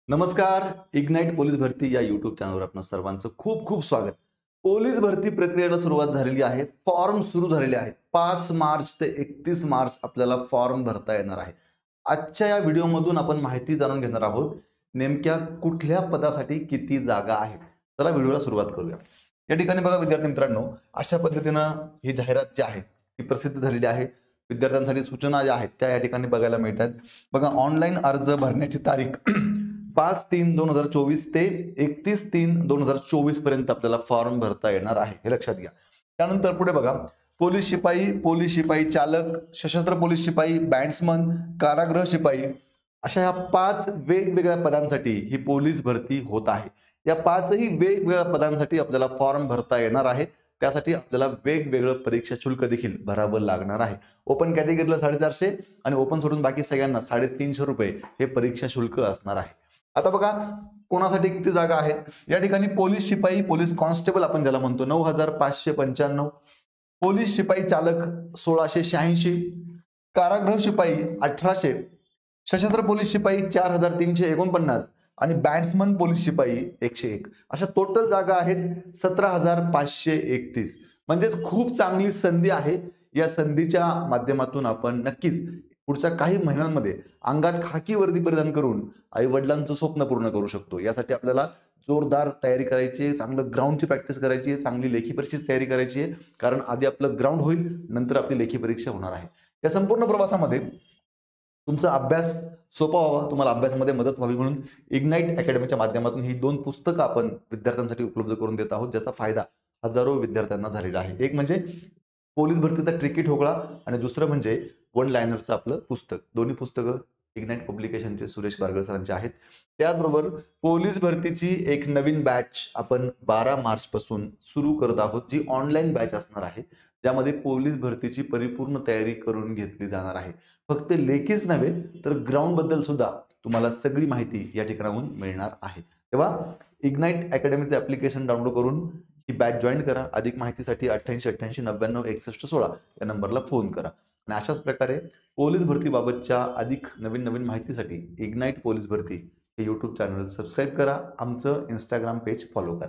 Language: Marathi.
नमस्कार. इग्नाइट पोलीस भरती या यूट्यूब चॅनलवर आपणा सर्वांचं खूप खूप स्वागत. पोलीस भरती प्रक्रियेला सुरुवात झालेली आहे. फॉर्म सुरू झालेले आहेत. 5 मार्च ते 31 मार्च आपल्याला फॉर्म भरता येणार आहे. आजच्या या व्हिडिओमधून आपण माहिती जाणून घेणार आहोत. नेमक्या कुठल्या पदासाठी किती जागा आहेत. चला व्हिडिओला सुरुवात करूया. या ठिकाणी बघा विद्यार्थी मित्रांनो, अशा पद्धतीनं ही जाहिरात जी आहे ती प्रसिद्ध झालेली आहे. विद्यार्थ्यांसाठी सूचना ज्या आहेत त्या या ठिकाणी बघायला मिळतात. बघा ऑनलाईन अर्ज भरण्याची तारीख 5/3/2024 ते 31/3/2024 पर्यंत आपल्याला फॉर्म भरता येणार आहे, हे लक्षात घ्या. त्यानंतर पुढे बघा पोलीस शिपाई चालक, सशस्त्र पोलीस शिपाई, बँड्समन, कारागृह शिपाई अशा या 5 वेगवेगळ्या पदांसाठी ही पोलीस भरती होत आहे. या 5ही वेगवेगळ्या पदांसाठी आपल्याला फॉर्म भरता येणार आहे. त्यासाठी आपल्याला वेगवेगळं परीक्षा शुल्क देखील भरावं लागणार आहे. ओपन कॅटेगरीला 450 आणि ओपन सोडून बाकी सगळ्यांना 350 रुपये हे परीक्षा शुल्क असणार आहे. आता बघा कोणासाठी किती जागा आहेत. या ठिकाणी पोलीस शिपाई, पोलीस कॉन्स्टेबल आपण ज्याला म्हणतो 9595, पोलीस शिपाई चालक 1686, कारागृह शिपाई 1800, सशस्त्र पोलीस शिपाई 4349 आणि बँड्समन पोलीस शिपाई 101. अशा टोटल जागा आहेत 17531. म्हणजेच खूप चांगली संधी आहे. या संधीच्या माध्यमातून आपण नक्कीच पुढच्या काही महिन्यांमध्ये अंगात खाकी वर्दी परिधान करून आई वडिलांचं स्वप्न पूर्ण करू शकतो. यासाठी आपल्याला जोरदार तयारी करायची आहे, चांगलं ग्राउंडची प्रॅक्टिस करायची आहे, चांगली लेखी परीक्षेची तयारी करायची आहे. कारण आधी आपलं ग्राउंड होईल, नंतर आपली लेखी परीक्षा होणार आहे. या संपूर्ण प्रवासामध्ये तुमचा अभ्यास सोपा व्हावा, तुम्हाला अभ्यासामध्ये मदत व्हावी म्हणून इग्नाइट अकॅडमीच्या माध्यमातून ही 2 पुस्तकं आपण विद्यार्थ्यांसाठी उपलब्ध करून देत आहोत, ज्याचा फायदा हजारो विद्यार्थ्यांना झालेला आहे. एक म्हणजे पोलीस भरतीचा ट्रिकी ठोकळा आणि दुसरं म्हणजे वन लायनरचं आपलं पुस्तक. दोन्ही पुस्तकं इग्नाइट पब्लिकेशनचे सुरेश बारगळ सरांचे आहेत. त्याचबरोबर पोलीस भरतीची एक नवीन बॅच आपण 12 मार्च पासून सुरू करत आहोत, जी ऑनलाईन बॅच असणार आहे, ज्यामध्ये पोलीस भरतीची परिपूर्ण तयारी करून घेतली जाणार आहे. फक्त लेखीच नव्हे तर ग्राउंड बद्दल सुद्धा तुम्हाला सगळी माहिती या ठिकाणाहून मिळणार आहे. तेव्हा इग्नाइट अकॅडमीचे ऍप्लिकेशन डाउनलोड करून ही बॅच जॉईन करा. अधिक माहितीसाठी 8888996116 या नंबरला फोन करा. आणि अशाच प्रकारे पोलीस भरतीबाबतच्या अधिक नवीन माहितीसाठी इग्नाइट पोलीस भरती हे यूट्यूब चॅनल सबस्क्राईब करा. आमचं इंस्टाग्राम पेज फॉलो करा.